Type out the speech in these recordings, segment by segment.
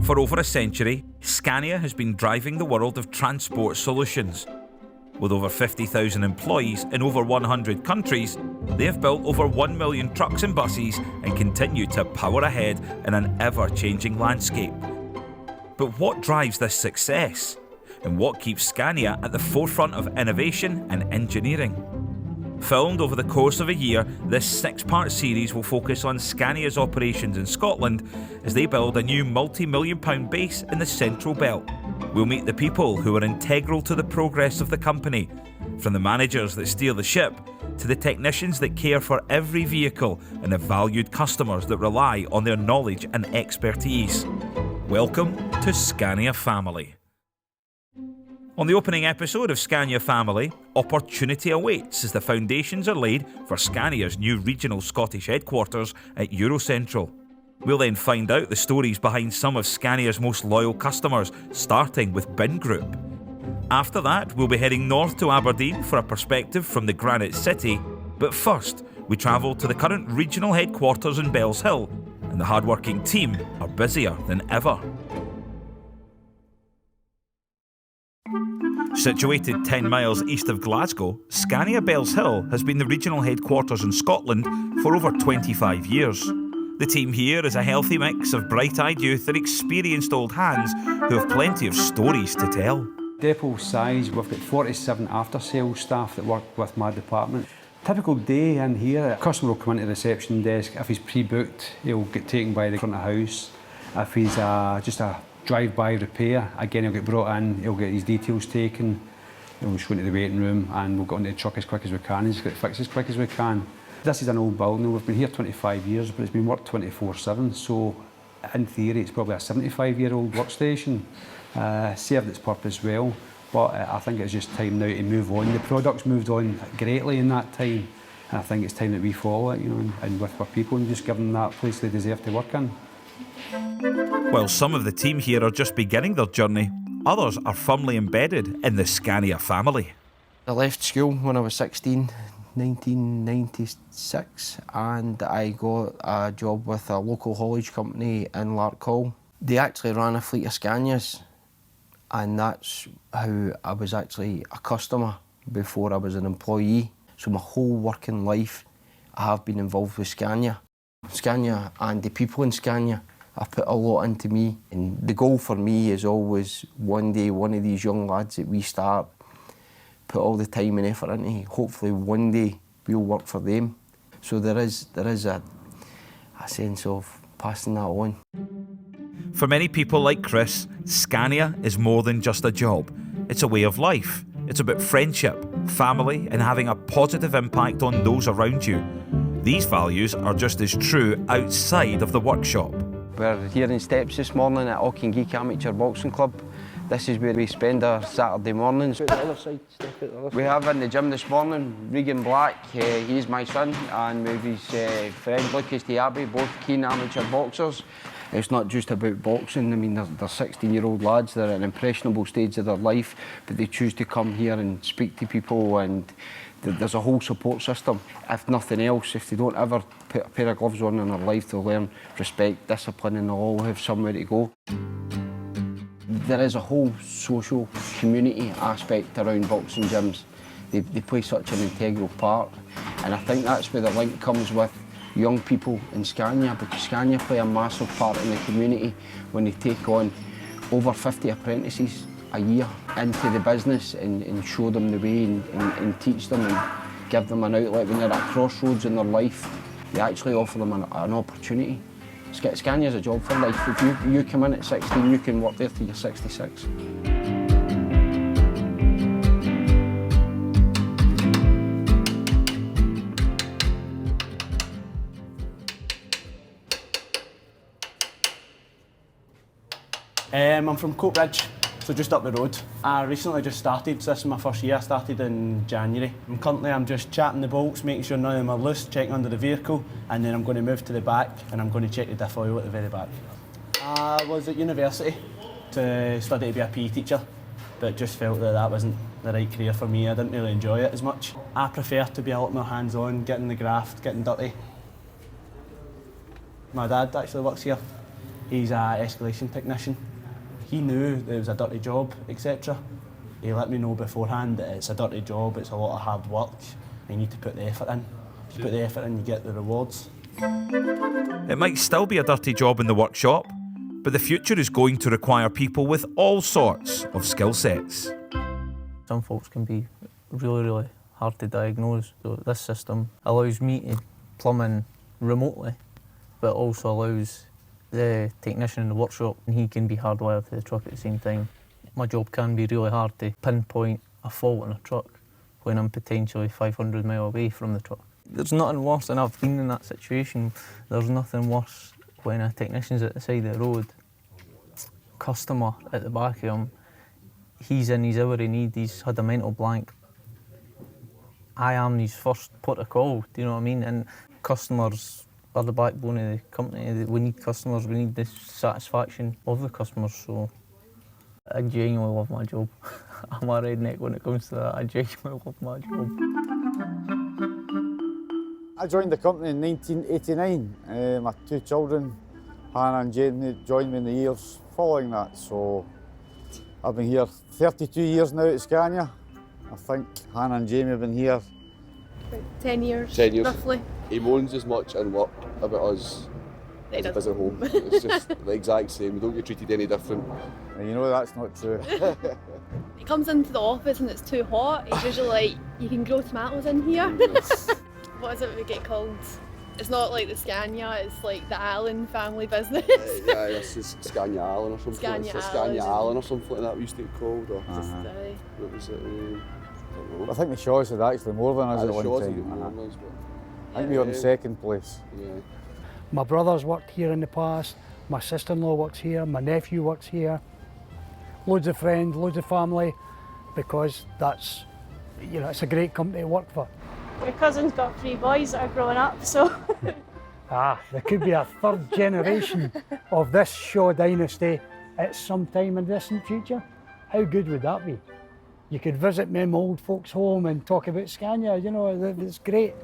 For over a century, Scania has been driving the world of transport solutions. With over 50,000 employees in over 100 countries, they have built over 1 million trucks and buses and continue to power ahead in an ever-changing landscape. But what drives this success? And what keeps Scania at the forefront of innovation and engineering? Filmed over the course of a year, this 6-part series will focus on Scania's operations in Scotland as they build a new multi-million-pound base in the Central Belt. We'll meet the people who are integral to the progress of the company, from the managers that steer the ship to the technicians that care for every vehicle and the valued customers that rely on their knowledge and expertise. Welcome to Scania Family. On the opening episode of Scania Family, opportunity awaits as the foundations are laid for Scania's new regional Scottish headquarters at Eurocentral. We'll then find out the stories behind some of Scania's most loyal customers, starting with Bin Group. After that, we'll be heading north to Aberdeen for a perspective from the Granite City. But first, we travel to the current regional headquarters in Bellshill, and the hard-working team are busier than ever. Situated 10 miles east of Glasgow, Scania Bellshill has been the regional headquarters in Scotland for over 25 years. The team here is a healthy mix of bright-eyed youth and experienced old hands who have plenty of stories to tell. Depot size, we've got 47 after-sales staff that work with my department. Typical day in here, a customer will come into the reception desk. If he's pre-booked, he'll get taken by the front of house. If he's just a drive-by repair, again he'll get brought in, he'll get his details taken, he'll just go into the waiting room and we'll get onto the truck as quick as we can and just get it fixed as quick as we can. This is an old building, we've been here 25 years but it's been worked 24/7, so in theory it's probably a 75-year-old workstation. Served its purpose well, but I think it's just time now to move on. The product's moved on greatly in that time and I think it's time that we follow it, and with our people and just give them that place they deserve to work in. While some of the team here are just beginning their journey, others are firmly embedded in the Scania family. I left school when I was 16, 1996, and I got a job with a local haulage company in Larkhall. They actually ran a fleet of Scanias, and that's how I was actually a customer before I was an employee. So my whole working life I have been involved with Scania. Scania and the people in Scania have put a lot into me, and the goal for me is always one day one of these young lads that we start put all the time and effort into, hopefully one day we'll work for them. So there is a sense of passing that on. For many people like Chris, Scania is more than just a job. It's a way of life. It's about friendship, family and having a positive impact on those around you. These values are just as true outside of the workshop. We're here in Steps this morning at Auchingeek Amateur Boxing Club. This is where we spend our Saturday mornings. The other side, step out the other side. We have in the gym this morning Regan Black, he's my son, and with his friend Lucas Diaby, both keen amateur boxers. It's not just about boxing. I mean, they're 16-year-old lads, they're at an impressionable stage of their life, but they choose to come here and speak to people, and there's a whole support system. If nothing else, if they don't ever put a pair of gloves on in their life, they'll learn respect, discipline, and they'll all have somewhere to go. There is a whole social community aspect around boxing gyms. They play such an integral part, and I think that's where the link comes with young people in Scania, because Scania play a massive part in the community when they take on over 50 apprentices a year into the business and show them the way and teach them and give them an outlet when they're at crossroads in their life. They actually offer them an opportunity. Scania's a job for life. If you come in at 16, you can work there till you're 66. I'm from Coatbridge, so just up the road. I recently just started, so this is my first year. I started in January. I'm just chatting the bolts, making sure none of them are loose, checking under the vehicle, and then I'm going to move to the back and I'm going to check the diff oil at the very back. I was at university to study to be a PE teacher, but just felt that wasn't the right career for me. I didn't really enjoy it as much. I prefer to be a lot more hands-on, getting the graft, getting dirty. My dad actually works here. He's an escalation technician. He knew that it was a dirty job, etc. He let me know beforehand that it's a dirty job, it's a lot of hard work, and you need to put the effort in. If you put the effort in, you get the rewards. It might still be a dirty job in the workshop, but the future is going to require people with all sorts of skill sets. Some folks can be really hard to diagnose, so this system allows me to plumb in remotely, but also allows the technician in the workshop, and he can be hardwired to the truck at the same time. My job can be really hard to pinpoint a fault in a truck when I'm potentially 500 miles away from the truck. There's nothing worse, and I've been in that situation, there's nothing worse when a technician's at the side of the road, customer at the back of him, he's in his hour of need, he's had a mental blank. I am his first port of call, do you know what I mean? And customers are the backbone of the company. We need customers, we need the satisfaction of the customers, so I genuinely love my job. I'm a redneck when it comes to that, I genuinely love my job. I joined the company in 1989. My two children, Hannah and Jane, joined me in the years following that. So I've been here 32 years now at Scania. I think Hannah and Jamie have been here 10 years, 10 years. roughly. He moans as much in work about us as he does at home. It's just the exact same. We don't get treated any different. And you know that's not true. He comes into the office and it's too hot. He's usually like, you can grow tomatoes in here. What is it we get called? It's not like the Scania, it's like the Allen family business. Yeah, this is Scania Allen or something. Scania It's Scania Allen. Allen or something like that we used to be called. Or Just, what was it? I don't know. I think the Shaws had actually more than us The at one Shaws time. had more than us, but I think we were in second place. yeah. My brother's worked here in the past, my sister-in-law works here, my nephew works here. Loads of friends, loads of family, because that's, you know, it's a great company to work for. My cousin's got 3 boys that are growing up, so. There could be a third generation of this Shaw dynasty at some time in the distant future. How good would that be? You could visit them old folks' home and talk about Scania, you know, it's great.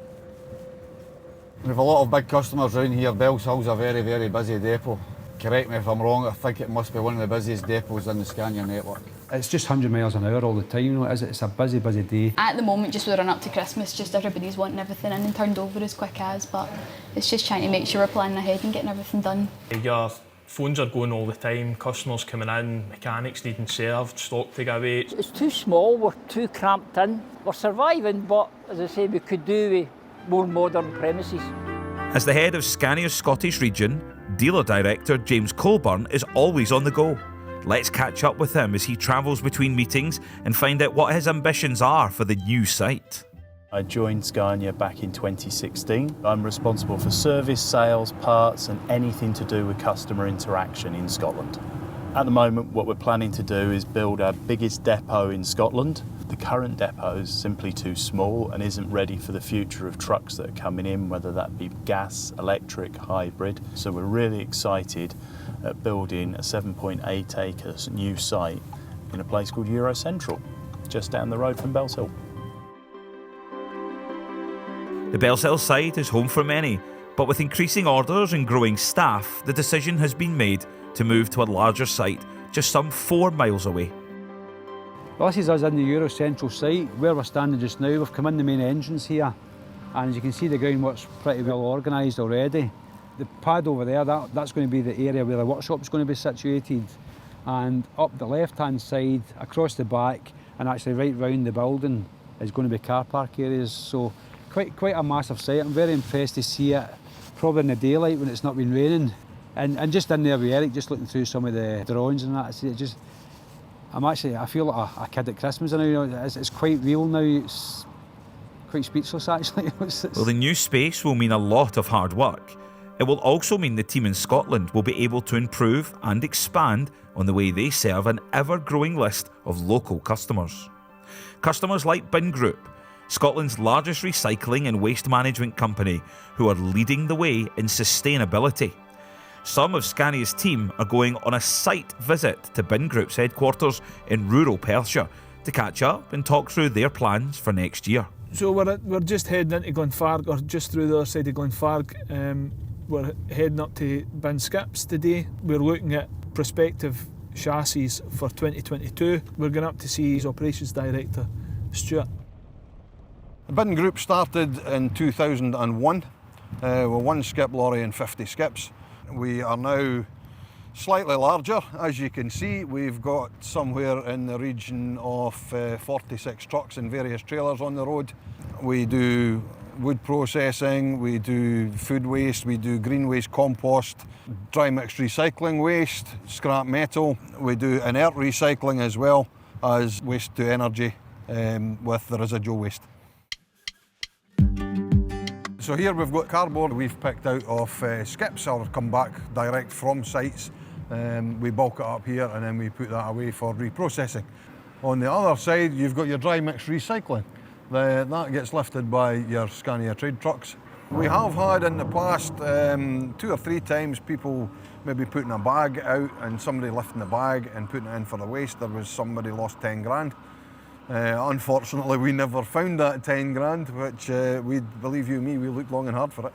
We've a lot of big customers around here. Bellshill's a very, very busy depot. Correct me if I'm wrong, I think it must be one of the busiest depots in the Scania network. It's just 100 miles an hour all the time, you know, it's a busy day. At the moment, just with the run up to Christmas, just everybody's wanting everything in and turned over as quick as, but it's just trying to make sure we're planning ahead and getting everything done. Your phones are going all the time, customers coming in, mechanics needing served, stock to give away. It's too small, we're too cramped in. We're surviving, but as I say, we could do with more modern premises. As the head of Scania's Scottish region, dealer director James Colburn is always on the go. Let's catch up with him as he travels between meetings and find out what his ambitions are for the new site. I joined Scania back in 2016. I'm responsible for service, sales, parts and anything to do with customer interaction in Scotland. At the moment, what we're planning to do is build our biggest depot in Scotland. The current depot is simply too small and isn't ready for the future of trucks that are coming in, whether that be gas, electric, hybrid. So we're really excited at building a 7.8 acres new site in a place called Eurocentral, just down the road from Bellshill. The Bellshill site is home for many, but with increasing orders and growing staff, the decision has been made to move to a larger site just some 4 miles away. Well, this is us in the Eurocentral site. Where we're standing just now, we've come in the main entrance here, and as you can see, the groundwork's pretty well organised already. The pad over there, that's going to be the area where the workshop's going to be situated, and up the left-hand side, across the back, and actually right round the building is going to be car park areas. So quite a massive site. I'm very impressed to see it, probably in the daylight when it's not been raining. And just in there with Eric, just looking through some of the drawings and that, I feel like a kid at Christmas now. You know, it's quite real now. It's quite speechless actually. Well, the new space will mean a lot of hard work. It will also mean the team in Scotland will be able to improve and expand on the way they serve an ever-growing list of local customers. Customers like Bin Group, Scotland's largest recycling and waste management company, who are leading the way in sustainability. Some of Scania's team are going on a site visit to Bin Group's headquarters in rural Perthshire to catch up and talk through their plans for next year. So we're just heading into Glenfarg, or just through the other side of Glenfarg. We're heading up to bin skips today. We're looking at prospective chassis for 2022. We're going up to see his operations director, Stuart. The bin group started in 2001 with 1 skip lorry and 50 skips. We are now slightly larger. As you can see, we've got somewhere in the region of 46 trucks and various trailers on the road. We do wood processing, we do food waste, we do green waste compost, dry mixed recycling waste, scrap metal. We do inert recycling as well as waste to energy with the residual waste. So here we've got cardboard we've picked out of skips or come back direct from sites. We bulk it up here and then we put that away for reprocessing. On the other side, you've got your dry mix recycling. That gets lifted by your Scania trade trucks. We have had in the past 2 or 3 times people maybe putting a bag out and somebody lifting the bag and putting it in for the waste. There was somebody lost 10 grand. Unfortunately, we never found that 10 grand, which we believe you me, we looked long and hard for it.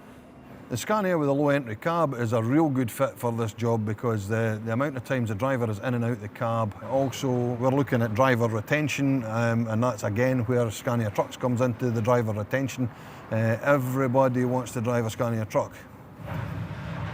The Scania with a low entry cab is a real good fit for this job because the amount of times the driver is in and out the cab. Also, we're looking at driver retention, and that's again where Scania Trucks comes into the driver retention. Everybody wants to drive a Scania truck.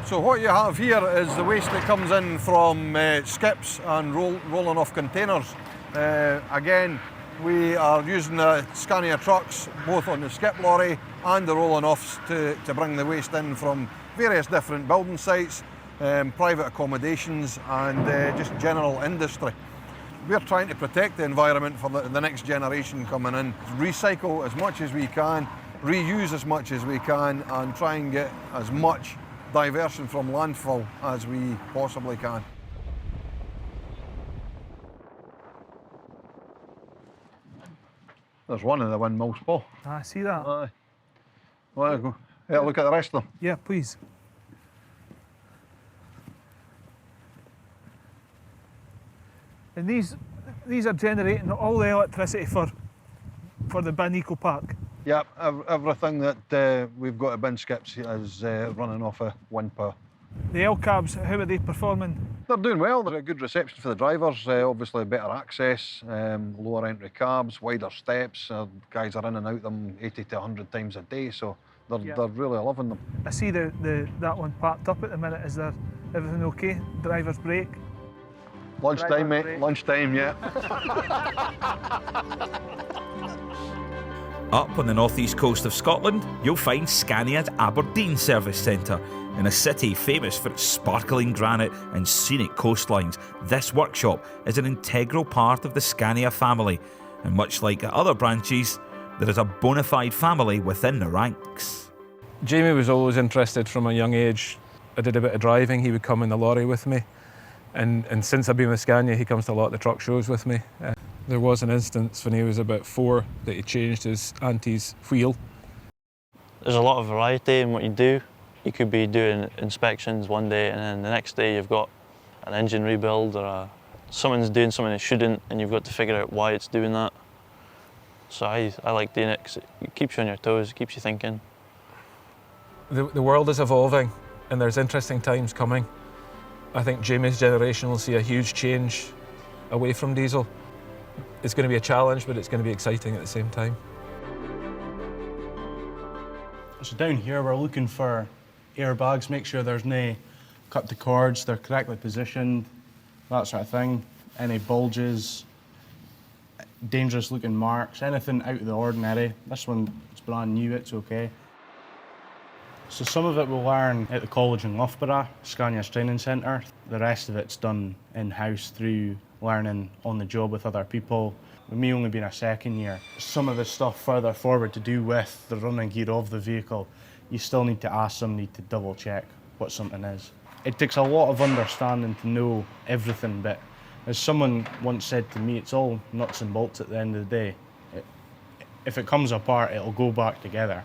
So what you have here is the waste that comes in from skips and rolling off containers. Again, we are using the Scania trucks both on the skip lorry and the rolling offs to bring the waste in from various different building sites, private accommodations and just general industry. We're trying to protect the environment for the next generation coming in. Recycle as much as we can, reuse as much as we can and try and get as much diversion from landfill as we possibly can. There's one of the windmills, Paul. I see that. Aye. Well, go. Yeah, look at the rest of them. Yeah, please. And these are generating all the electricity for the bin eco park. Yep, everything that we've got at bin skips is running off of wind power. The L cabs, how are they performing? They're doing well. They're a good reception for the drivers. Obviously, better access, lower entry cabs, wider steps. Guys are in and out them 80 to 100 times a day, so they're really loving them. I see that one parked up at the minute. Is there everything okay? Driver's break? Lunchtime, mate. Break. Lunchtime, yeah. Up on the northeast coast of Scotland, you'll find Scania's Aberdeen service centre. In a city famous for its sparkling granite and scenic coastlines, this workshop is an integral part of the Scania family, and much like at other branches, there is a bona fide family within the ranks. Jamie was always interested from a young age. I did a bit of driving, he would come in the lorry with me, and since I've been with Scania, he comes to a lot of the truck shows with me. There was an instance when he was about 4 that he changed his auntie's wheel. There's a lot of variety in what you do. You could be doing inspections one day and then the next day you've got an engine rebuild or someone's doing something it shouldn't and you've got to figure out why it's doing that. So I like doing it because it keeps you on your toes, it keeps you thinking. The world is evolving and there's interesting times coming. I think Jamie's generation will see a huge change away from diesel. It's going to be a challenge, but it's going to be exciting at the same time. So down here we're looking for airbags, make sure there's no cut the cords, they're correctly positioned, that sort of thing. Any bulges, dangerous looking marks, anything out of the ordinary. This one is brand new, it's okay. So some of it we'll learn at the college in Loughborough, Scania's training centre. The rest of it's done in-house through learning on the job with other people. With me only being a second year, some of the stuff further forward to do with the running gear of the vehicle, you still need to ask somebody to double check what something is. It takes a lot of understanding to know everything, but as someone once said to me, it's all nuts and bolts at the end of the day. If it comes apart, it'll go back together.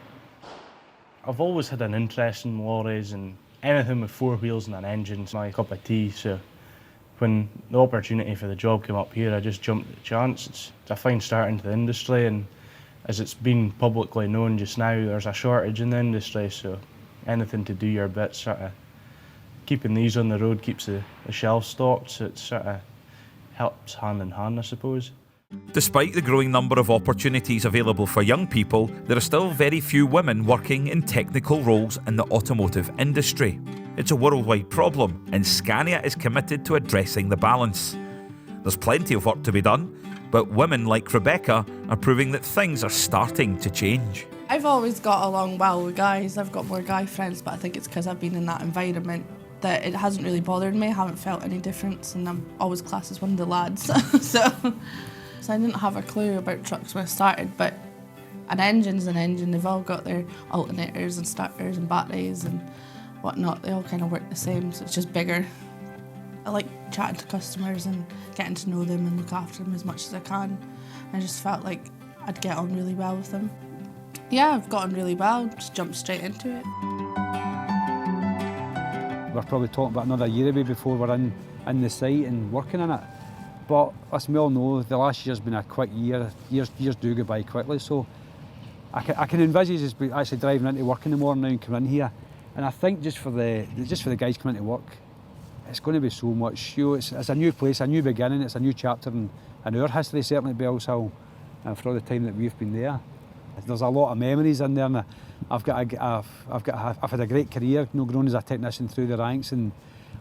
I've always had an interest in lorries and anything with 4 wheels and an engine's my cup of tea, so when the opportunity for the job came up here, I just jumped at the chance. It's a fine start into the industry, and as it's been publicly known just now, there's a shortage in the industry, so anything to do your bit, sort of keeping these on the road keeps the shelves stocked, so it sort of helps hand in hand, I suppose. Despite the growing number of opportunities available for young people, there are still very few women working in technical roles in the automotive industry. It's a worldwide problem, and Scania is committed to addressing the balance. There's plenty of work to be done, but women like Rebecca are proving that things are starting to change. I've always got along well with guys. I've got more guy friends, but I think it's because I've been in that environment that it hasn't really bothered me. I haven't felt any difference, and I'm always classed as one of the lads. So I didn't have a clue about trucks when I started, but an engine's an engine. They've all got their alternators and starters and batteries and whatnot. They all kind of work the same, so it's just bigger. I like chatting to customers and getting to know them and look after them as much as I can. I just felt like I'd get on really well with them. Yeah, I've gotten really well, just jumped straight into it. We're probably talking about another year away before we're in the site and working in it. But as we all know, the last year's been a quick year. Years do go by quickly, so I can envisage us actually driving into work in the morning now and coming in here. And I think just for the guys coming into work, it's going to be so much. It's a new place, a new beginning. It's a new chapter in our history, certainly at Bellshill, for all the time that we've been there. There's a lot of memories in there, and I've had a great career, grown as a technician through the ranks, and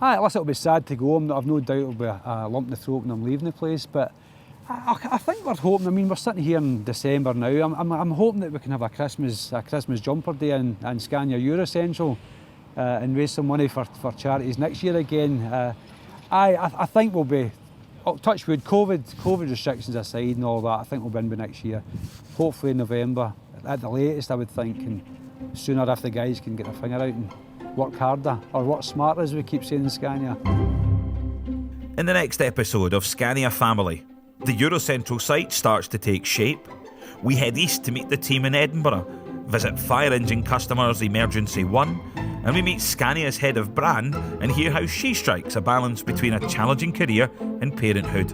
unless it'll be sad to go, I've no doubt it'll be a lump in the throat when I'm leaving the place. But I think we're hoping. I mean, we're sitting here in December now. I'm hoping that we can have a Christmas jumper day in Scania Eurocentral and raise some money for charities next year again. I think we'll be. Touch wood, COVID restrictions aside and all that, I think we'll be in by next year. Hopefully in November, at the latest I would think, and sooner if the guys can get their finger out and work harder, or work smarter as we keep saying in Scania. In the next episode of Scania Family, the Eurocentral site starts to take shape. We head east to meet the team in Edinburgh, visit fire engine customers Emergency 1, and we meet Scania's head of brand and hear how she strikes a balance between a challenging career and parenthood.